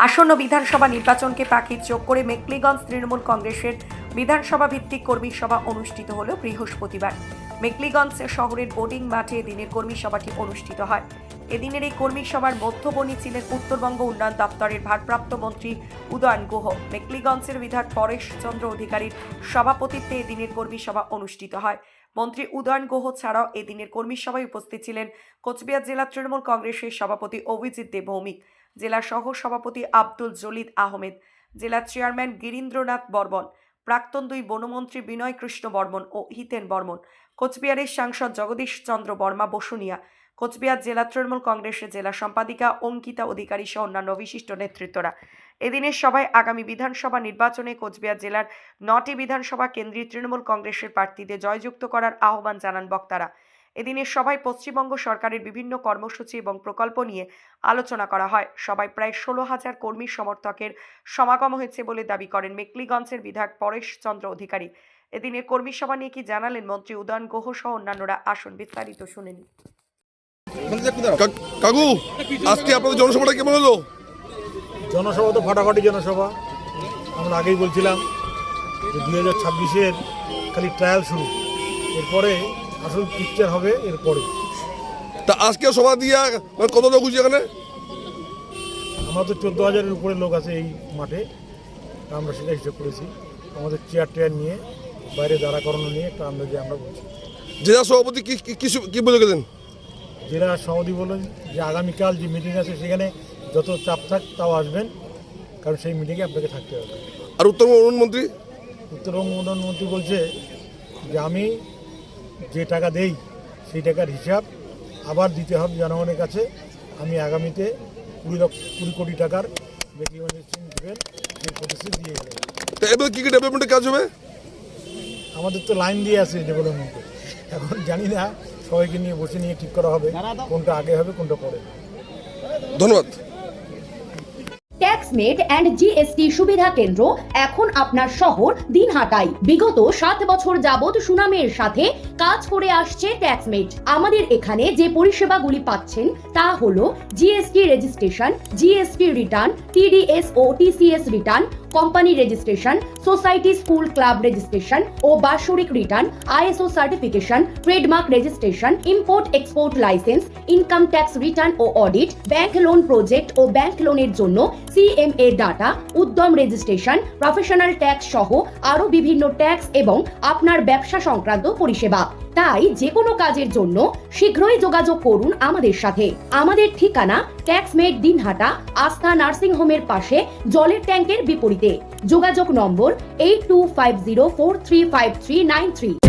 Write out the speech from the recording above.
আসন্ন বিধানসভা নির্বাচনকে পাখির চোখ করে মেখলিগঞ্জ তৃণমূল কংগ্রেসের বিধানসভা ভিত্তিক কর্মী সভা অনুষ্ঠিত হল বৃহস্পতিবার। মেখলিগঞ্জ শহরের বোর্ডিং মাঠে এদিনের কর্মী সভাটি অনুষ্ঠিত হয়। এদিনের এই কর্মী সভার মধ্যবর্তী ছিলেন উত্তরবঙ্গ উন্নয়ন দপ্তরের ভারপ্রাপ্ত মন্ত্রী উদয়ন গুহ। মেখলিগঞ্জের বিধায়ক পরেশ চন্দ্র অধিকারীর সভাপতিত্বে এদিনের কর্মী সভা অনুষ্ঠিত হয়। মন্ত্রী উদয়ন গুহ ছাড়াও এদিনের কর্মী সভায় উপস্থিত ছিলেন কোচবিহার জেলা তৃণমূল কংগ্রেসের সভাপতি অভিজিৎ দেবভৌমিক, জেলা সহ সভাপতি আব্দুল জলিল আহমেদ, জেলা চেয়ারম্যান গিরীন্দ্রনাথ বর্মন, প্রাক্তন দুই বনমন্ত্রী বিনয় কৃষ্ণ বর্মন ও হিতেন বর্মন, কোচবিহারের সাংসদ জগদীশ চন্দ্র বর্মা বসুনিয়া, কোচবিহার জেলা তৃণমূল কংগ্রেসের জেলা সম্পাদিকা অঙ্কিতা অধিকারী সহ অন্যান্য বিশিষ্ট নেতৃত্বরা। এদিনের সভায় আগামী বিধানসভা নির্বাচনে কোচবিহার জেলার 9টি বিধানসভা কেন্দ্রীয় তৃণমূল কংগ্রেসের প্রার্থীদের জয়যুক্ত করার আহ্বান জানান বক্তারা। এদিনের সভায় পশ্চিমবঙ্গ সরকারের বিভিন্ন কর্মসূচি এবং প্রকল্প নিয়ে আলোচনা করা হয়। সবাই প্রায় 16,000 কর্মী সমর্থকের সমাগম হয়েছে বলে দাবি করেন মেখলিগঞ্জের বিধায়ক পরেশ চন্দ্র অধিকারী। এদিনের কর্মী সভা নিয়ে কি জানালেন মন্ত্রী উদয়ন গুহ সহ অন্যান্যরা, আসুন বিস্তারিত শুনে নিন। কাকু, আজকে আপনাদের জনসভাটা কেমন হলো? জনসভা তো ফাটাফাটি জনসভা। আমরা আগেই বলছিলাম যে 2026-এর খালি ট্রায়াল শুরু, এরপরে আসল পিকচার হবে এরপরে। তা আজকে সভা দিয়া কত লোক হয়েছে এখানে? আমরা তো 14,000-এর উপরে লোক আছে এই মাঠে, তা আমরা সেটা হিসেব করেছি। আমাদের চেয়ার নিয়ে বাইরে দাঁড়া করানো নিয়ে একটা আন্দাজে আমরা বলছি। জেলা সভাপতি কি বলে গেলেন? জেলা সভাপতি বললেন যে আগামীকাল যে মিটিং আছে সেখানে যত চাপ থাক তাও আসবেন, কারণ সেই মিটিংয়ে আপনাকে থাকতে হবে। আর উত্তরবঙ্গ মন্ত্রী উন্নয়ন মন্ত্রী বলছে যে আমি যে টাকা দেই সেই টাকার হিসাব আবার দিতে হবে জনগণের কাছে। আমি আগামীতে 20 কোটি টাকার মেখলিগঞ্জের দেবেন, সেই প্রতিশ্রুতি দিয়ে গেলেন। তা এবার কী ডেভেলপমেন্টের কাজ হবে? আমাদের তো লাইন দিয়ে আছে ডেভেলপমেন্টে, এখন জানি না, সবাইকে নিয়ে বসে নিয়ে ঠিক করা হবে কোনটা আগে হবে কোনটা পরে। ধন্যবাদ। ট্যাক্সমেট অ্যান্ড জিএসটি সুবিধা কেন্দ্র এখন আপনার শহর দিনহাটায়। বিগত 7 বছর যাবৎ সুনামের সাথে কাজ করে আসছে ট্যাক্সমেট। আমাদের এখানে যে পরিষেবাগুলি পাচ্ছেন তা হলো GST registration, GST return, TDS ও TCS return, company registration, society school club registration ও বাৎসরিক return, ISO certification, trademark registration, import export licence, income tax return ও অডিট, ব্যাংক লোন প্রজেক্ট ও ব্যাংক লোনের জন্য CMA data, Udyam registration, professional tax সহ আরো বিভিন্ন ট্যাক্স এবং আপনার ব্যবসা সংক্রান্ত পরিষেবা। তাই যে কোনো কাজের জন্য শীঘ্রই যোগাযোগ করুন আমাদের সাথে। আমাদের ঠিকানা ট্যাক্সমেট দিনহাটা, আস্থা নার্সিং হোমের পাশে, জলের ট্যাঙ্কের বিপরীতে। যোগাযোগ নম্বর 8250435393।